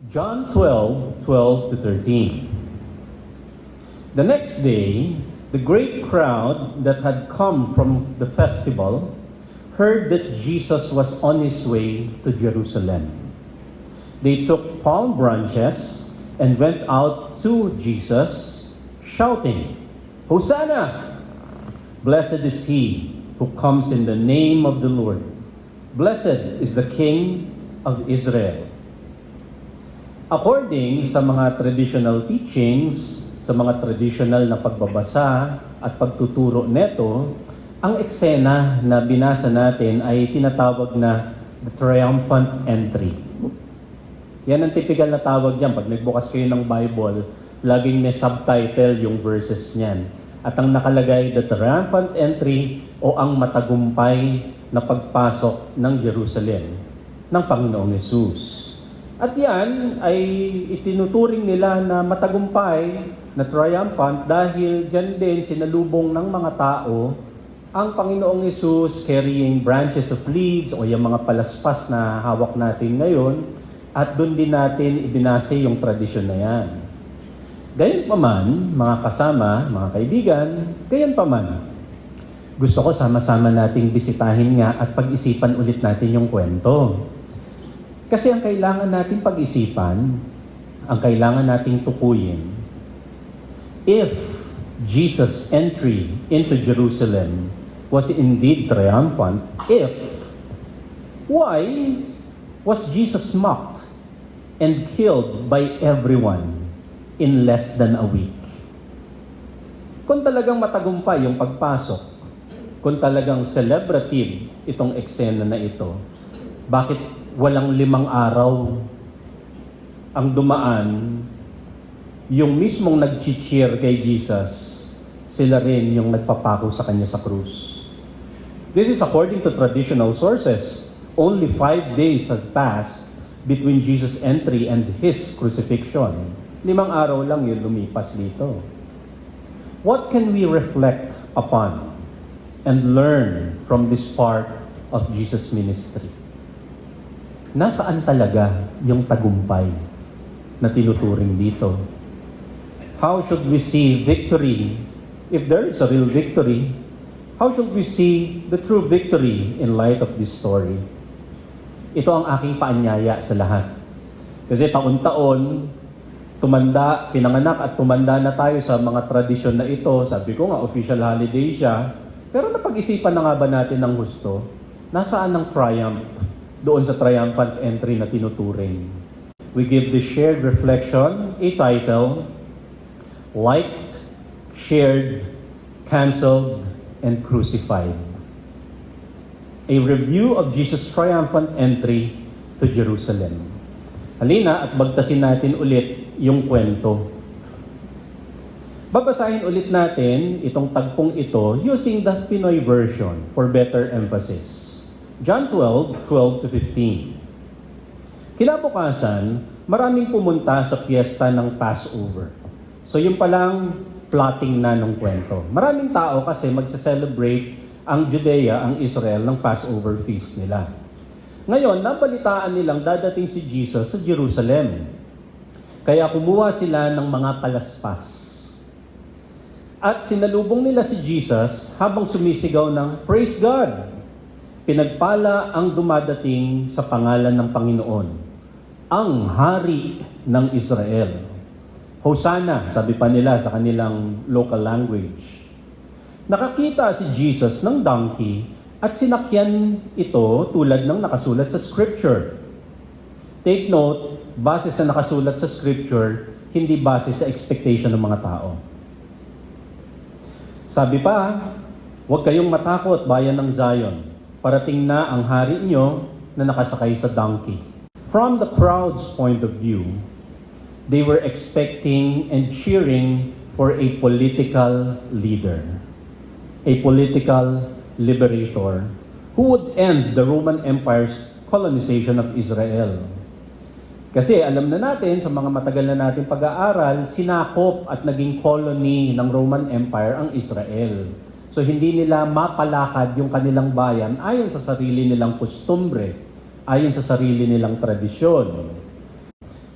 John 12:12 to 13. The next day, the great crowd that had come from the festival heard that Jesus was on his way to Jerusalem. They took palm branches and went out to Jesus, shouting, "Hosanna! Blessed is he who comes in the name of the Lord. Blessed is the King of Israel." According sa mga traditional teachings, sa mga traditional na pagbabasa at pagtuturo neto, ang eksena na binasa natin ay tinatawag na the triumphant entry. Yan ang typical na tawag dyan. Pag nagbukas kayo ng Bible, laging may subtitle yung verses niyan. At ang nakalagay, the triumphant entry o ang matagumpay na pagpasok ng Jerusalem ng Panginoong Hesus. At yan ay itinuturing nila na matagumpay, na triumphant, dahil dyan din sinalubong ng mga tao ang Panginoong Hesus carrying branches of leaves o yung mga palaspas na hawak natin ngayon, at doon din natin ibinase yung tradisyon na yan. Gayunpaman, mga kasama, mga kaibigan, gayunpaman, gusto ko sama-sama nating bisitahin nga at pag-isipan ulit natin yung kwento. Kasi ang kailangan nating pag-isipan, ang kailangan nating tukuyin, if Jesus' entry into Jerusalem was indeed triumphant, why was Jesus mocked and killed by everyone in less than a week? Kung talagang matagumpay yung pagpasok, kung talagang celebrative itong eksena na ito, bakit walang 5 araw ang dumaan, yung mismong nag-cheer kay Jesus, sila rin yung nagpapako sa kanya sa krus? This is according to traditional sources. Only 5 days has passed between Jesus' entry and his crucifixion. 5 araw lang yung lumipas dito. What can we reflect upon and learn from this part of Jesus' ministry? Nasaan talaga yung tagumpay na tinuturing dito? How should we see victory? If there is a real victory, how should we see the true victory in light of this story? Ito ang aking paanyaya sa lahat. Kasi taon-taon, pinanganak at tumanda na tayo sa mga tradisyon na ito. Sabi ko nga, official holiday siya. Pero napag-isipan na nga ba natin ng gusto? Nasaan ang triumph doon sa triumphant entry na tinuturing? We give the shared reflection a title, Liked, Shared, Cancelled, and Crucified. A review of Jesus' triumphant entry to Jerusalem. Halina at bagtasin natin ulit yung kwento. Babasahin ulit natin itong tagpong ito using the Pinoy version for better emphasis. John 12:12 to 15. Kinabukasan, maraming pumunta sa piyesta ng Passover. So yung palang plotting na ng kwento. Maraming tao kasi magse-celebrate ang Judea, ang Israel, ng Passover feast nila. Ngayon, nabalitaan nilang dadating si Jesus sa Jerusalem. Kaya kumuha sila ng mga palaspas. At sinalubong nila si Jesus habang sumisigaw ng Praise God! Pinagpala ang dumadating sa pangalan ng Panginoon, ang Hari ng Israel. Hosanna, sabi pa nila sa kanilang local language. Nakakita si Jesus ng donkey at sinakyan ito tulad ng nakasulat sa Scripture. Take note, base sa nakasulat sa Scripture, hindi base sa expectation ng mga tao. Sabi pa, huwag kayong matakot, bayan ng Zion. Parating na ang hari nyo na nakasakay sa donkey. From the crowd's point of view, they were expecting and cheering for a political leader, a political liberator who would end the Roman Empire's colonization of Israel. Kasi alam na natin, sa mga matagal na natin pag-aaral, sinakop at naging colony ng Roman Empire ang Israel. So hindi nila mapalakad yung kanilang bayan ayon sa sarili nilang kostumbre, ayon sa sarili nilang tradisyon.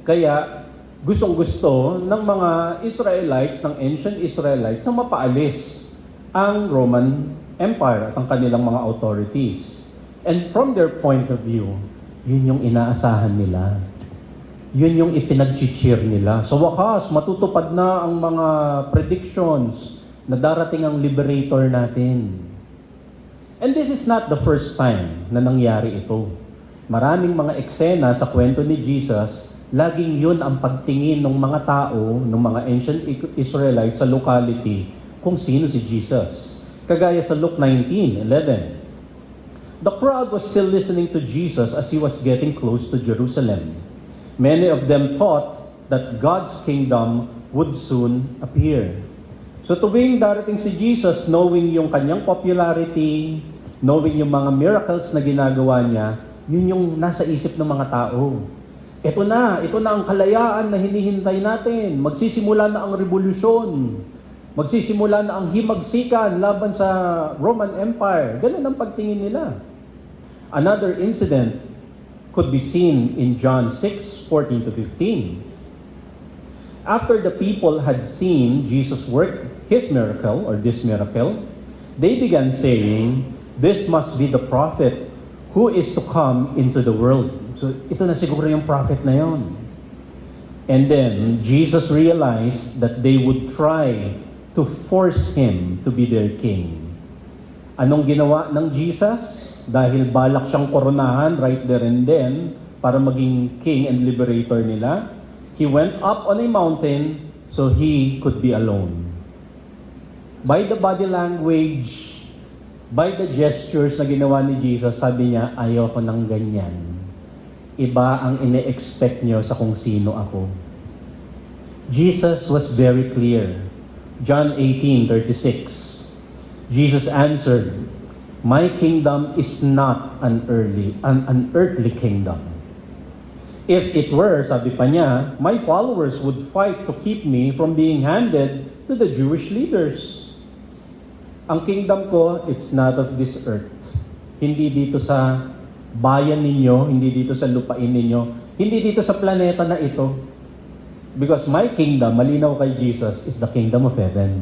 Kaya gustong-gusto ng mga Israelites, ng ancient Israelites, na mapaalis ang Roman Empire at ang kanilang mga authorities. And from their point of view, yun yung inaasahan nila. Yun yung ipinag-cheer nila. Sa wakas, matutupad na ang mga predictions na darating ang liberator natin. And this is not the first time na nangyari ito. Maraming mga eksena sa kwento ni Jesus, laging yun ang pagtingin ng mga tao, ng mga ancient Israelites sa locality, kung sino si Jesus. Kagaya sa Luke 19:11. The crowd was still listening to Jesus as he was getting close to Jerusalem. Many of them thought that God's kingdom would soon appear. So tuwing darating si Jesus, knowing yung kanyang popularity, knowing yung mga miracles na ginagawa niya, yun yung nasa isip ng mga tao. Ito na ang kalayaan na hinihintay natin. Magsisimula na ang revolusyon. Magsisimula na ang himagsikan laban sa Roman Empire. Ganun ang pagtingin nila. Another incident could be seen in John 6:14-15. After the people had seen Jesus work this miracle, they began saying, "This must be the prophet who is to come into the world." So ito na siguro yung prophet na yon. And then Jesus realized that they would try to force him to be their king. Anong ginawa ng Jesus? Dahil balak siyang koronahan right there and then para maging king and liberator nila, he went up on a mountain so he could be alone. By the body language, by the gestures na ginawa ni Jesus, sabi niya, ayoko ng ganyan. Iba ang ine-expect niyo sa kung sino ako. Jesus was very clear. John 18:36. Jesus answered, "My kingdom is not an earthly kingdom. If it were," sabi pa niya, "my followers would fight to keep me from being handed to the Jewish leaders." Ang kingdom ko, it's not of this earth. Hindi dito sa bayan ninyo, hindi dito sa lupain ninyo, hindi dito sa planeta na ito. Because my kingdom, malinaw kay Jesus, is the kingdom of heaven.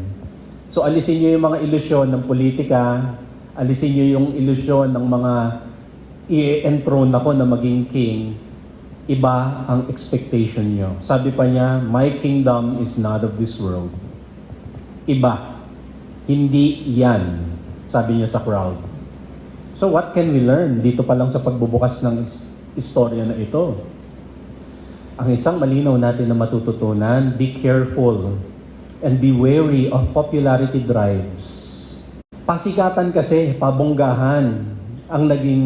So alisin niyo yung mga ilusyon ng politika, alisin niyo yung ilusyon ng mga i-enthrone ako na maging king. Iba ang expectation niyo. Sabi pa niya, my kingdom is not of this world. Iba. Hindi yan, sabi niya sa crowd. So what can we learn dito pa lang sa pagbubukas ng istorya na ito? Ang isang malinaw natin na matututunan, be careful and be wary of popularity drives. Pasikatan kasi, pabonggahan ang naging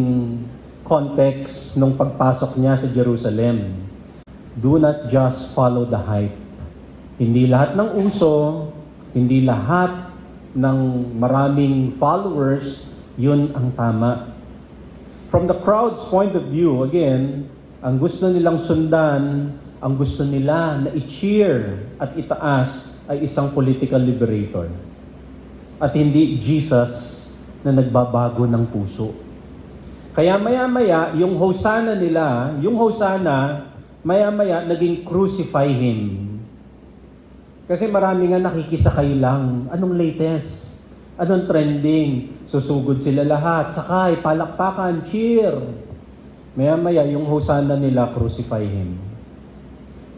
context ng pagpasok niya sa Jerusalem. Do not just follow the hype. Hindi lahat ng uso, hindi lahat ng maraming followers, yun ang tama. From the crowd's point of view, again, ang gusto nilang sundan, ang gusto nila na i-cheer at itaas ay isang political liberator. At hindi Jesus na nagbabago ng puso. Kaya maya-maya, yung Hosanna nila, maya-maya naging crucify him. Kasi marami nga nakikisakay lang. Anong latest? Anong trending? Susugod sila lahat. Sakay, palakpakan, cheer. Maya-maya, yung Hosanna nila, crucify him.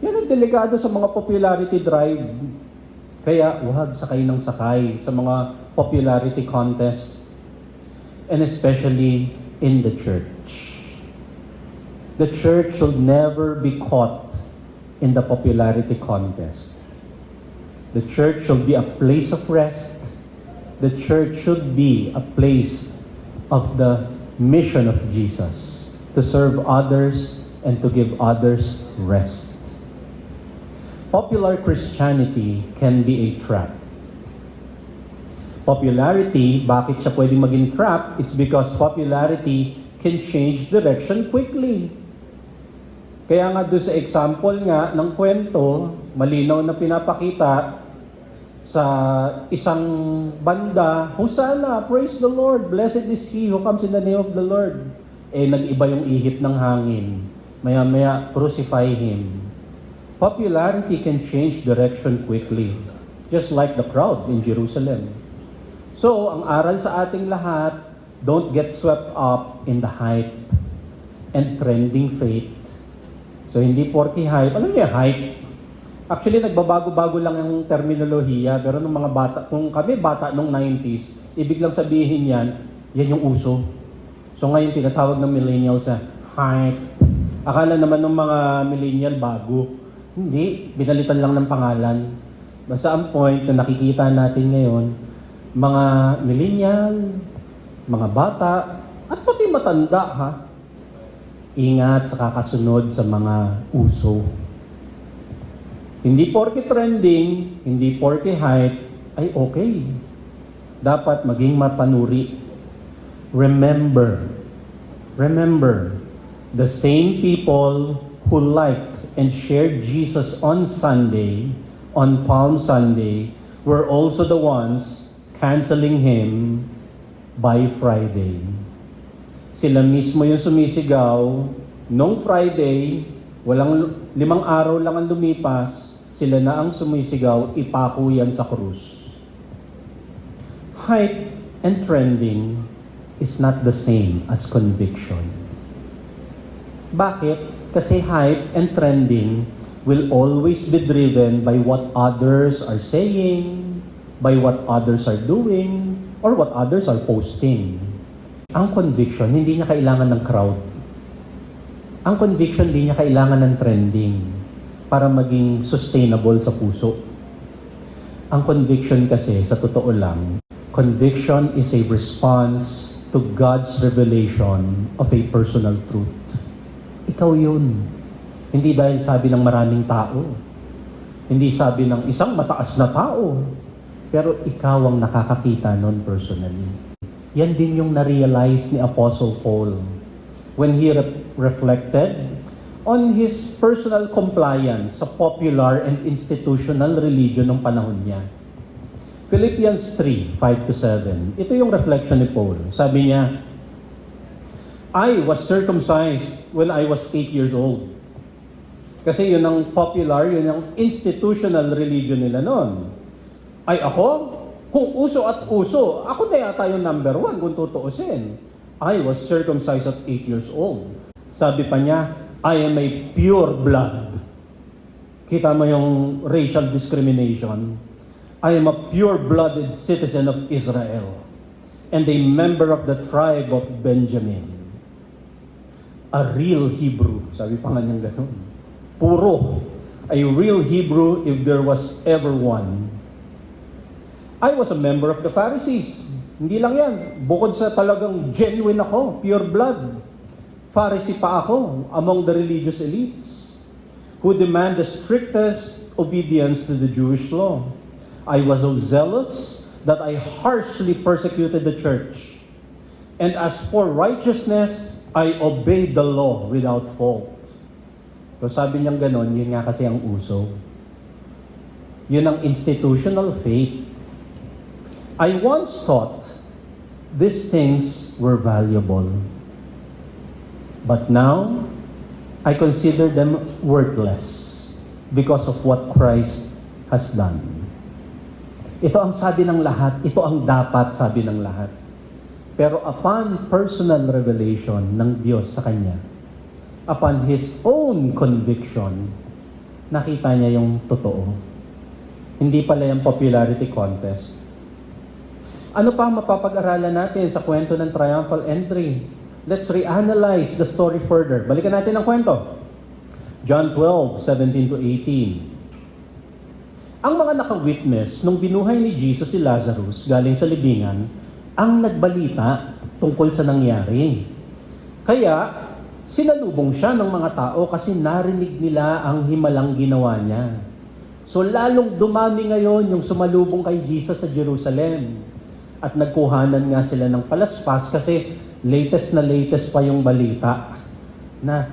Yan ang delikado sa mga popularity drive. Kaya, huwag sakay ng sakay sa mga popularity contest. And especially in the church. The church should never be caught in the popularity contest. The church should be a place of rest. The church should be a place of the mission of Jesus, to serve others and to give others rest. Popular Christianity can be a trap. Popularity, bakit siya pwedeng maging trap? It's because popularity can change direction quickly. Kaya nga doon sa example nga ng kwento, malinaw na pinapakita sa isang banda, Hosanna, praise the Lord, blessed is He who comes in the name of the Lord. Nag-iba yung ihip ng hangin. Maya-maya, crucify Him. Popularity can change direction quickly, just like the crowd in Jerusalem. So, ang aral sa ating lahat, don't get swept up in the hype and trending faith. So, hindi porky hype. Alam niyo hype? Actually, nagbabago-bago lang ang terminolohiya, pero nung mga bata, kung kami bata nung 90s, ibig lang sabihin yan yung uso. So ngayon, tinatawag ng millennials na hype. Akala naman ng mga millennial bago. Hindi, binalitan lang ng pangalan. Basta ang point na nakikita natin ngayon, mga millennial, mga bata, at pati matanda ha, ingat sa kakasunod sa mga uso. Hindi porke trending, hindi porke hype, ay okay. Dapat maging mapanuri. Remember, the same people who liked and shared Jesus on Sunday, on Palm Sunday, were also the ones canceling Him by Friday. Sila mismo yung sumisigaw, nung Friday, 5 araw lang ang lumipas, sila na ang sumisigaw, ipako yan sa krus. Hype and trending is not the same as conviction. Bakit? Kasi hype and trending will always be driven by what others are saying, by what others are doing, or what others are posting. Ang conviction, hindi niya kailangan ng crowd. Ang conviction, hindi niya kailangan ng trending para maging sustainable sa puso. Ang conviction kasi, sa totoo lang, conviction is a response to God's revelation of a personal truth. Ikaw yun. Hindi dahil sabi ng maraming tao. Hindi sabi ng isang mataas na tao. Pero ikaw ang nakakakita nun personally. Yan din yung na-realize ni Apostle Paul when he reflected on his personal compliance sa popular and institutional religion ng panahon niya. Philippians 3:5-7. Ito yung reflection ni Paul. Sabi niya, I was circumcised when I was 8 years old. Kasi yun ang popular, yun ang institutional religion nila noon. Ay ako, kung uso at uso, ako na yata yung number 1 kung tutuusin. I was circumcised at 8 years old. Sabi pa niya, I am a pure blood. Kita mo yung racial discrimination. I am a pure-blooded citizen of Israel and a member of the tribe of Benjamin. A real Hebrew. Sabi pa nga niyang gano'n. Puro. A real Hebrew if there was ever one. I was a member of the Pharisees. Hindi lang yan. Bukod sa talagang genuine ako, pure blood. Pharisee pa ako among the religious elites who demand the strictest obedience to the Jewish law. I was so zealous that I harshly persecuted the church. And as for righteousness, I obeyed the law without fault. So sabi niyang ganon, yun nga kasi ang uso. Yun ang institutional faith. I once thought these things were valuable. But now, I consider them worthless because of what Christ has done. Ito ang sabi ng lahat, ito ang dapat sabi ng lahat. Pero upon personal revelation ng Diyos sa Kanya, upon His own conviction, nakita niya yung totoo. Hindi pala yung popularity contest. Ano pa mapapag-aralan natin sa kwento ng triumphal entry? Let's reanalyze the story further. Balikan natin ang kwento. John 12:17-18. Ang mga naka-witness nung binuhay ni Jesus si Lazarus galing sa libingan, ang nagbalita tungkol sa nangyari. Kaya, sinalubong siya ng mga tao kasi narinig nila ang himalang ginawa niya. So lalong dumami ngayon yung sumalubong kay Jesus sa Jerusalem. At nagkuhanan nga sila ng palaspas kasi latest pa yung balita na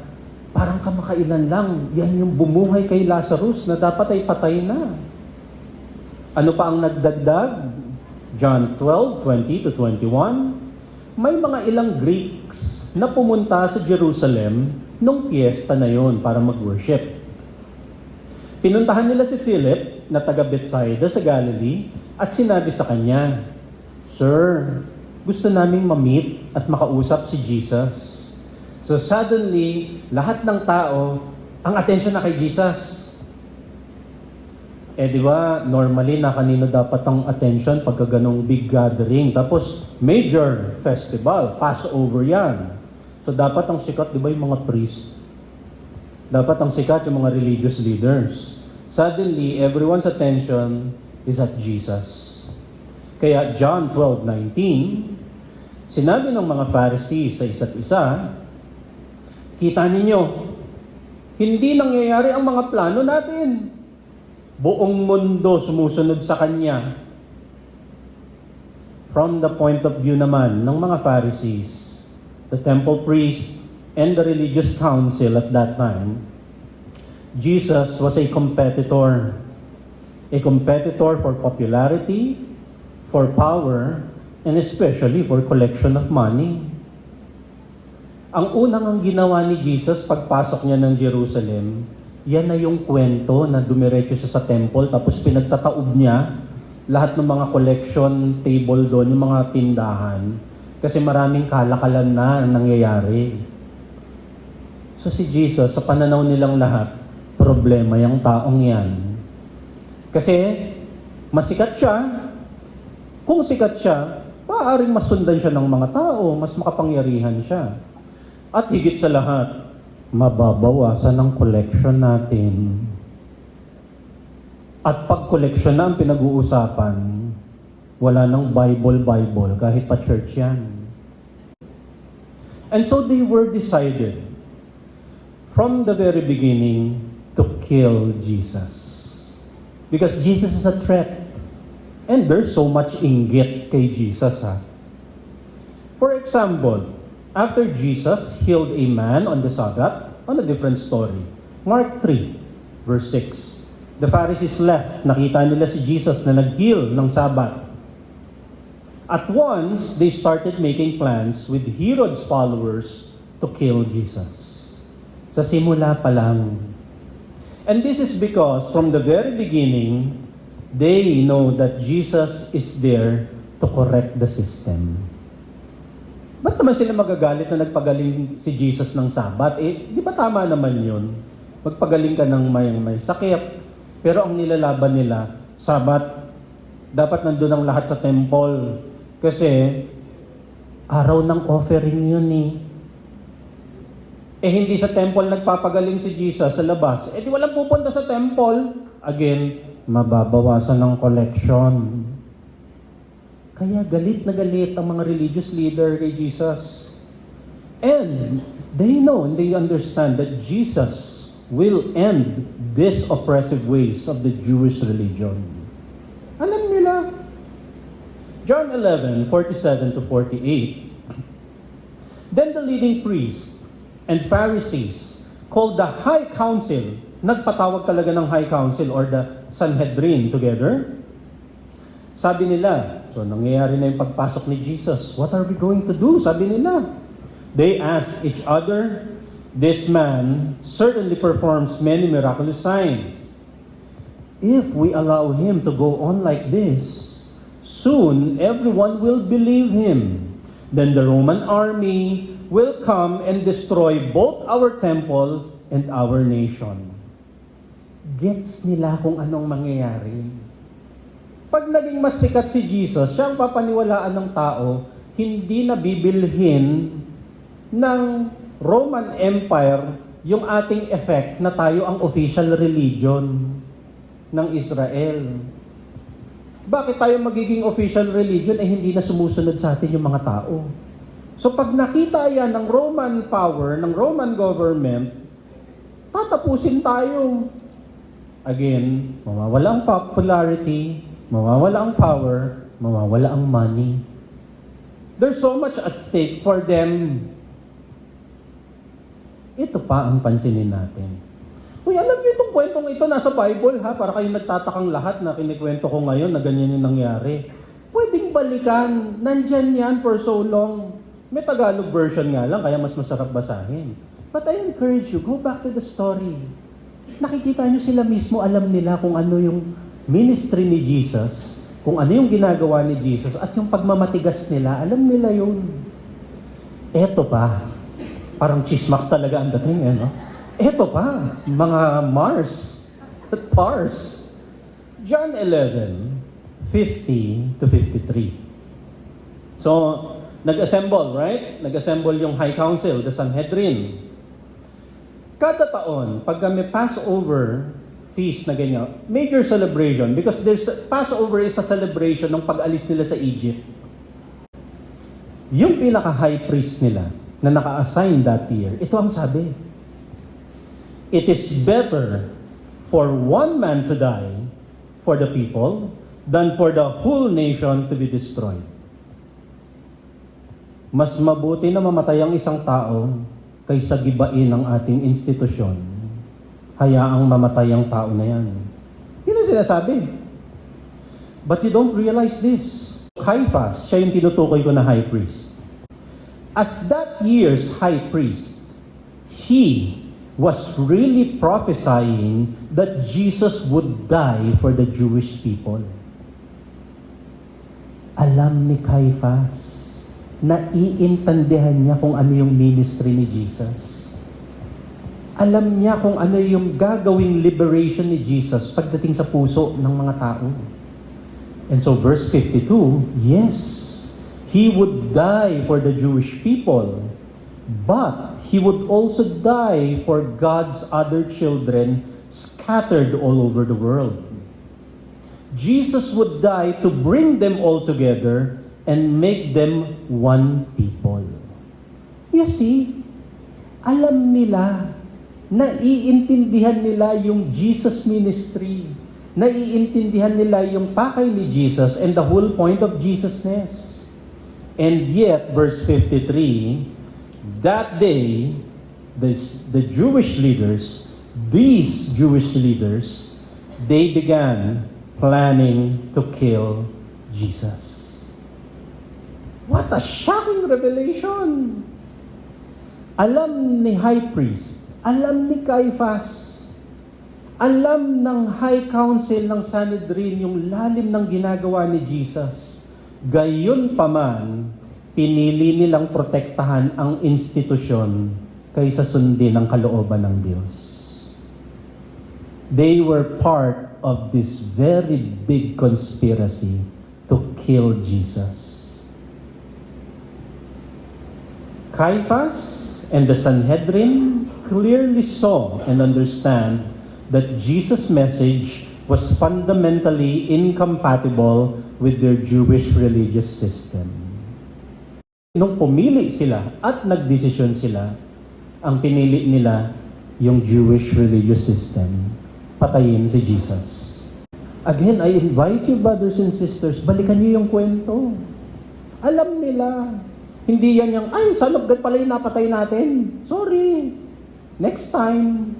parang kamakailan lang, yan yung bumuhay kay Lazarus na dapat ay patay na. Ano pa ang nagdagdag? John 12:20-21. May mga ilang Greeks na pumunta sa Jerusalem nung piyesta na yon para mag-worship. Pinuntahan nila si Philip na taga Bethsaida sa Galilee at sinabi sa kanya, "Sir, gusto naming ma-meet at makausap si Jesus." So suddenly, lahat ng tao, ang attention na kay Jesus. Di ba, normally na kanino dapat ang attention pagka ganong big gathering. Tapos, major festival, Passover yan. So dapat ang sikat, di ba, yung mga priest? Dapat ang sikat yung mga religious leaders. Suddenly, everyone's attention is at Jesus. Kaya John 12:19, sinabi ng mga Pharisees sa isa't isa, "Kita ninyo, hindi nangyayari ang mga plano natin. Buong mundo sumusunod sa Kanya." From the point of view naman ng mga Pharisees, the temple priest, and the religious council at that time, Jesus was a competitor. A competitor for popularity, for power, and especially for collection of money. Ang unang ginawa ni Jesus pagpasok niya ng Jerusalem, yan na yung kwento na dumiretso siya sa temple tapos pinagtataob niya lahat ng mga collection table doon, yung mga tindahan, kasi maraming kalakalan na nangyayari. So si Jesus, sa pananaw nilang lahat, problema yung taong yan. Kasi masikat siya. Kung sikat siya, maaaring masundan siya ng mga tao, mas makapangyarihan siya. At higit sa lahat, mababawasan ang collection natin. At pag collection na ang pinag-uusapan, wala nang Bible, kahit pa church yan. And so they were decided from the very beginning to kill Jesus. Because Jesus is a threat. And there's so much inggit kay Jesus, ha? For example, after Jesus healed a man on the Sabbath, on a different story. Mark 3, verse 6. The Pharisees left. Nakita nila si Jesus na nag-heal ng Sabbath. At once, they started making plans with Herod's followers to kill Jesus. Sa simula pa lang. And this is because from the very beginning, they know that Jesus is there to correct the system. Ba't naman sila magagalit na nagpagaling si Jesus ng Sabat? Di ba tama naman yun? Magpagaling ka ng may sakit. Pero ang nilalaban nila, Sabat, dapat nandun ang lahat sa temple. Kasi, araw ng offering yun eh. Hindi sa temple nagpapagaling si Jesus sa labas. Di walang pupunta sa temple. Again, mababawasan ng collection. Kaya galit na galit ang mga religious leader kay Jesus. And they know and they understand that Jesus will end these oppressive ways of the Jewish religion. Alam nila. John 11:47 to 48. Then the leading priests and Pharisees called the high council. Nagpatawag talaga ng high council or the Sanhedrin together. Sabi nila, so nangyayari na yung pagpasok ni Jesus. What are we going to do? Sabi nila. They asked each other, "This man certainly performs many miraculous signs. If we allow him to go on like this, soon everyone will believe him. Then the Roman army will come and destroy both our temple and our nation." Gets nila kung anong mangyayari. Pag naging mas sikat si Jesus, siya ang papaniwalaan ng tao, hindi na bibilhin ng Roman Empire yung ating effect na tayo ang official religion ng Israel. Bakit tayo magiging official religion hindi na sumusunod sa atin yung mga tao? So pag nakita yan ng Roman power, ng Roman government, tatapusin tayo. Again, mawawala ang popularity, mawawala ang power, mawawala ang money. There's so much at stake for them. Ito pa ang pansinin natin. Uy, alam niyo itong kwentong ito, nasa Bible ha, para kayo nagtatakang lahat na kinikwento ko ngayon na ganyan yung nangyari. Pwedeng balikan, nandyan yan for so long. May Tagalog version nga lang, kaya mas masarap basahin. But I encourage you, go back to the story. Nakikita nyo sila mismo, alam nila kung ano yung ministry ni Jesus, kung ano yung ginagawa ni Jesus, at yung pagmamatigas nila, alam nila yun. Eto pa, parang chismax talaga ang dating, no? Eto pa, mga Mars, at Pars. John 11:50 to 53. So, nag-assemble, right? Nag-assemble yung High Council, the Sanhedrin. Kada taon, pag may Passover feast na ganyan, major celebration, because Passover is a celebration ng pag-alis nila sa Egypt. Yung pinaka-high priest nila na naka-assign that year, ito ang sabi, "It is better for one man to die for the people than for the whole nation to be destroyed." Mas mabuti na mamatay ang isang tao kaysa gibain ang ating institusyon. Hayaang mamatay ang tao na yan. Yun ang sinasabi. But you don't realize this. Caiaphas, siya yung tinutukoy ko na high priest. As that year's high priest, he was really prophesying that Jesus would die for the Jewish people. Alam ni Caiaphas, naiintindihan niya kung ano yung ministry ni Jesus. Alam niya kung ano yung gagawing liberation ni Jesus pagdating sa puso ng mga tao. And so verse 52, yes, he would die for the Jewish people, but he would also die for God's other children scattered all over the world. Jesus would die to bring them all together and make them one people. You see, alam nila, naiintindihan nila yung Jesus ministry, naiintindihan nila yung pakay ni Jesus and the whole point of Jesusness. And yet, verse 53, that day, the Jewish leaders, these Jewish leaders, they began planning to kill Jesus. What a shocking revelation! Alam ni High Priest, alam ni Caiaphas, alam ng High Council ng Sanhedrin yung lalim ng ginagawa ni Jesus. Gayon paman, pinili nilang protektahan ang institusyon kaysa sundin ang kalooban ng Diyos. They were part of this very big conspiracy to kill Jesus. Caiaphas and the Sanhedrin clearly saw and understand that Jesus' message was fundamentally incompatible with their Jewish religious system. Nung pumili sila at nagdesisyon sila, ang pinili nila yung Jewish religious system, patayin si Jesus. Again, I invite you, brothers and sisters, balikan niyo yung kwento. Alam nila, hindi yan yung, ay, saluggat pala yung napatay natin. Sorry. Next time.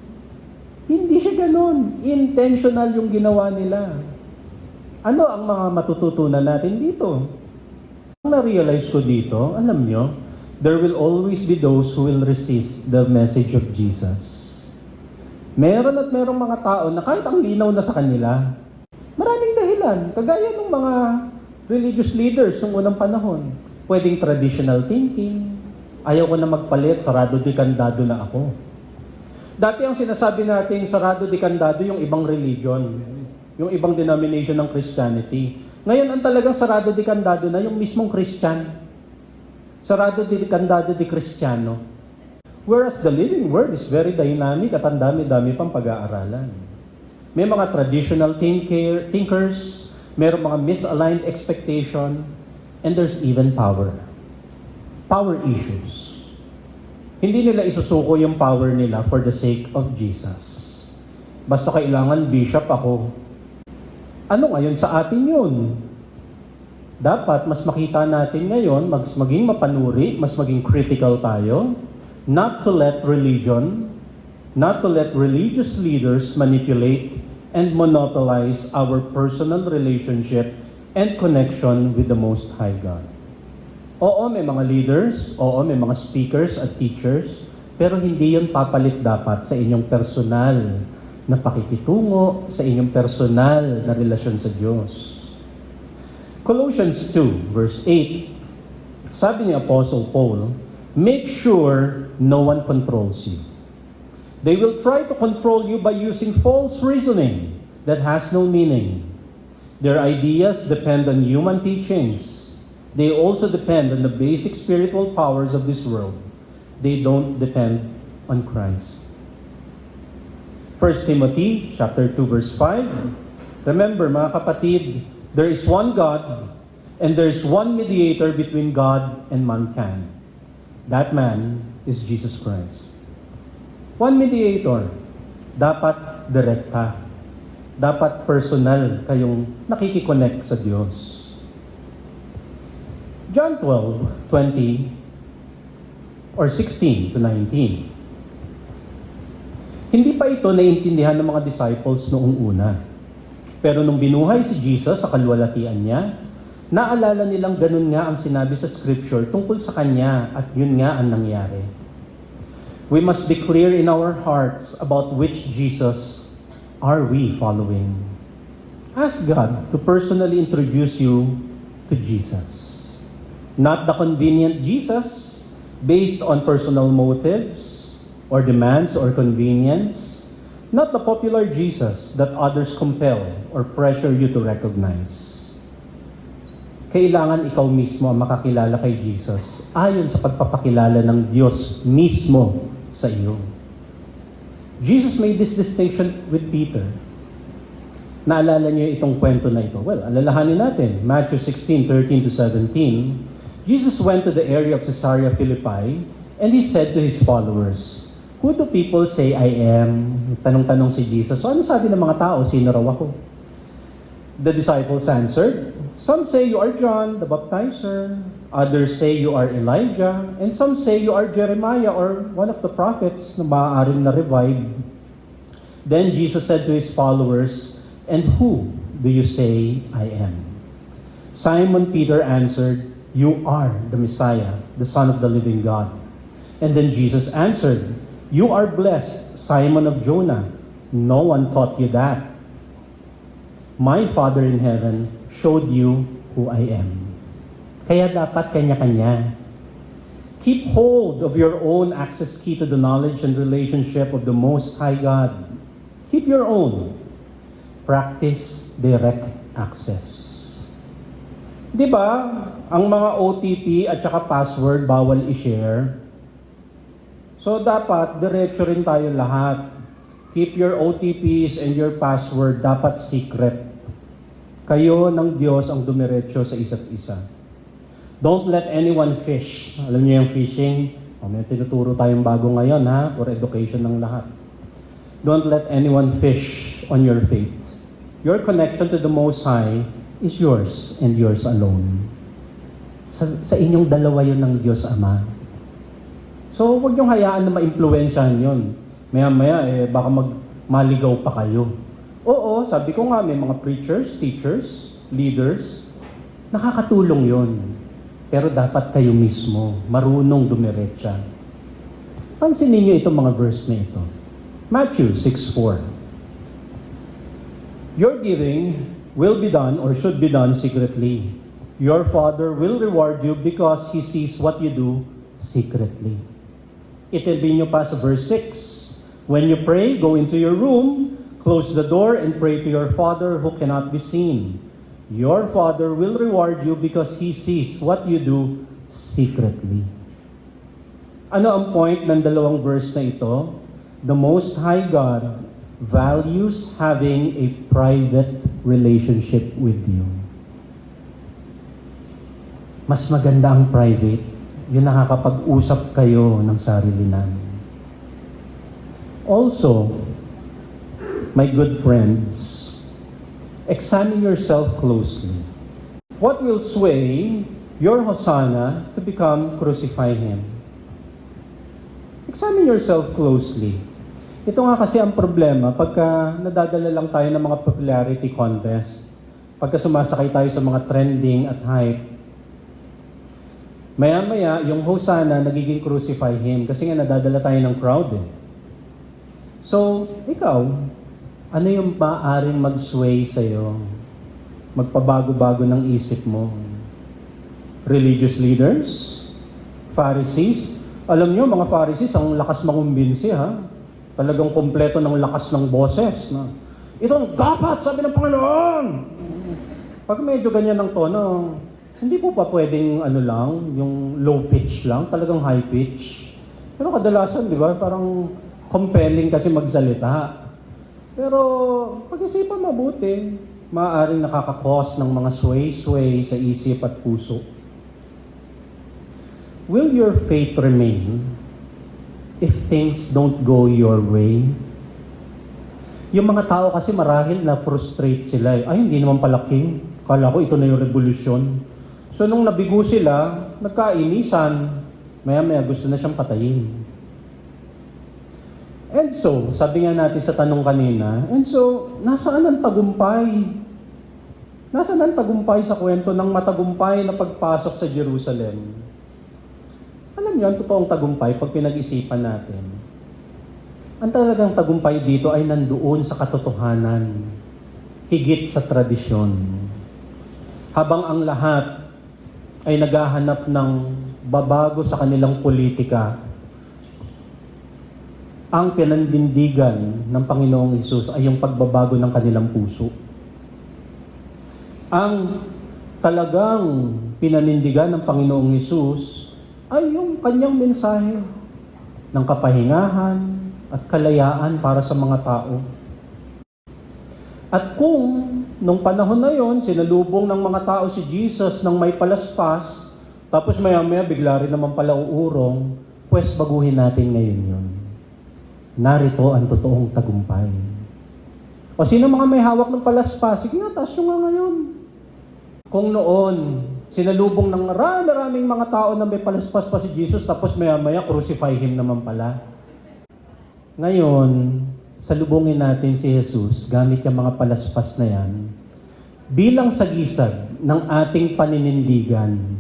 Hindi siya ganun. Intentional yung ginawa nila. Ano ang mga matututunan natin dito? Ang na-realize ko dito, alam nyo, there will always be those who will resist the message of Jesus. Meron at merong mga tao na kahit ang linaw na sa kanila, maraming dahilan. Kagaya ng mga religious leaders ng unang panahon. Pwedeng traditional thinking. Ayaw ko na magpalit, sarado di kandado na ako. Dati ang sinasabi natin, sarado di kandado yung ibang religion, yung ibang denomination ng Christianity. Ngayon, ang talagang sarado di kandado na yung mismong Christian. Sarado di kandado di Kristiyano. Whereas the living word is very dynamic at ang dami-dami pang pag-aaralan. May mga traditional thinkers, mayroong mga misaligned expectation, and there's even power. Power issues. Hindi nila isusuko yung power nila for the sake of Jesus. Basta kailangan bishop ako. Ano ngayon sa atin yun? Dapat mas makita natin ngayon, mas maging mapanuri, mas maging critical tayo, not to let religious leaders manipulate and monopolize our personal relationship and connection with the Most High God. Oo, may mga leaders, oo, may mga speakers at teachers, pero hindi yun papalit dapat sa inyong personal na pakikitungo sa inyong personal na relasyon sa Diyos. Colossians 2, verse 8, sabi ni Apostle Paul, make sure no one controls you. They will try to control you by using false reasoning that has no meaning. Their ideas depend on human teachings. They also depend on the basic spiritual powers of this world. They don't depend on Christ. 1 Timothy chapter 2, verse 5, remember mga kapatid, there is one God and there is one mediator between God and mankind. That man is Jesus Christ. One mediator, dapat direkta. Dapat personal kayong nakikiconnect sa Diyos. John 12:20 or 16 to 19. Hindi pa ito naiintindihan ng mga disciples noong una. Pero nung binuhay si Jesus sa kaluwalhatian niya, naalala nilang ganun nga ang sinabi sa Scripture tungkol sa Kanya at yun nga ang nangyari. We must be clear in our hearts about which Jesus are we following. Ask God to personally introduce you to Jesus. Not the convenient Jesus based on personal motives or demands or convenience. Not the popular Jesus that others compel or pressure you to recognize. Kailangan ikaw mismo ang makakilala kay Jesus ayon sa pagpapakilala ng Diyos mismo sa iyo. Jesus made this distinction with Peter. Naalala niyo itong kwento na ito? Well, alalahanin natin. Matthew 16:13 to 17. Jesus went to the area of Caesarea Philippi and he said to his followers, who do people say I am? Tanong-tanong si Jesus. So ano sabi ng mga tao? Sino raw ako? The disciples answered, some say you are John the Baptizer, others say you are Elijah, and some say you are Jeremiah or one of the prophets na maaaring na-revive. Then Jesus said to his followers, and who do you say I am? Simon Peter answered, you are the Messiah, the Son of the living God. And then Jesus answered, you are blessed, Simon of Jonah. No one taught you that. My Father in heaven showed you who I am. Kaya dapat kanya-kanya. Keep hold of your own access key to the knowledge and relationship of the Most High God. Keep your own. Practice direct access. Di ba, ang mga OTP at saka password bawal i-share? So dapat diretso rin tayo lahat. Keep your OTPs and your password dapat secret. Kayo ng Diyos ang dumiretso sa isa't isa. Don't let anyone fish. Alam niyo yung fishing? May tinuturo tayong bago ngayon ha, for education ng lahat. Don't let anyone fish on your faith. Your connection to the Most High is yours and yours alone. Sa inyong dalawa yun ng Diyos Ama. So huwag niyong hayaan na ma-impluwensyahan yun. Maya-maya, baka maligaw pa kayo. Oo, sabi ko nga, may mga preachers, teachers, leaders, nakakatulong yon. Pero dapat kayo mismo, marunong dumiretsa. Pansinin niyo itong mga verse na ito. Matthew 6:4. Your giving will be done or should be done secretly. Your Father will reward you because He sees what you do secretly. Itilbi niyo pa sa verse 6. When you pray, go into your room, close the door, and pray to your Father who cannot be seen. Your Father will reward you because He sees what you do secretly. Ano ang point ng dalawang verse na ito? The Most High God values having a private relationship with you. Mas maganda ang private. Yun nakakapag-usap kayo ng sarili namin. Also, my good friends, examine yourself closely. What will sway your Hosanna to become crucify Him? Examine yourself closely. Ito nga kasi ang problema pagka nadadala lang tayo ng mga popularity contest, pagka sumasakay tayo sa mga trending at hype, maya-maya yung Hosanna nagiging crucify Him kasi nga nadadala tayo ng crowd eh. So, ikaw, Ano yung maaaring mag-sway sa'yo? Magpabago-bago ng isip mo? Religious leaders? Pharisees? Alam nyo, mga Pharisees, ang lakas mangumbinsi, ha? Talagang kompleto ng lakas ng boses. Na, ito ang dapat, sabi ng Panginoon! Pag medyo ganyan ang tono, hindi po pa pwedeng yung low pitch lang, talagang high pitch. Pero kadalasan, di ba, parang compelling kasi magsalita. Pero pag-isipan mabuti, maaaring nakakakos ng mga sway-sway sa isip at puso. Will your faith remain if things don't go your way? Yung mga tao kasi marahil na-frustrate sila. Ay, hindi naman pala king. Kala ko ito na yung revolusyon. So nung nabigo sila, nagkainisan. Maya-maya gusto na siyang patayin. And so, sabi nga natin sa tanong kanina, nasaan ang tagumpay? Nasaan ang tagumpay sa kwento ng matagumpay na pagpasok sa Jerusalem? Alam niyo, ang totoong tagumpay, pag pinag-isipan natin, ang talagang tagumpay dito ay nandoon sa katotohanan, higit sa tradisyon. Habang ang lahat ay naghahanap ng babago sa kanilang politika, ang pinandindigan ng Panginoong Hesus ay yung pagbabago ng kanilang puso. Ang talagang pinanindigan ng Panginoong Hesus ay yung kanyang mensahe ng kapahingahan at kalayaan para sa mga tao. At kung nung panahon na yon, sinalubong ng mga tao si Jesus ng may palaspas, tapos maya-maya bigla rin naman pala uurong, pues baguhin natin ngayon yun. Narito ang totoong tagumpay. O sino mga may hawak ng palaspas? Sige nga, taas nyo nga ngayon. Kung noon, sinalubong ng maraming mga tao na may palaspas pa si Jesus, tapos maya-maya crucify him naman pala. Ngayon, salubungin natin si Jesus gamit yung mga palaspas na yan bilang sagisag ng ating paninindigan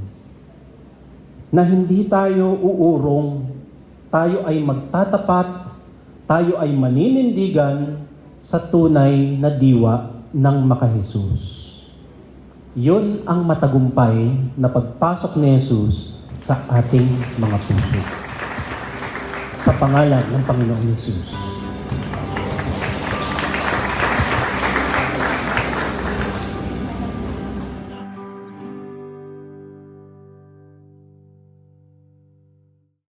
na hindi tayo uurong, tayo ay magtatapat, tayo ay maninindigan sa tunay na diwa ng makahesus. Yun ang matagumpay na pagpasok ni Jesus sa ating mga puso. Sa pangalan ng Panginoong Hesus.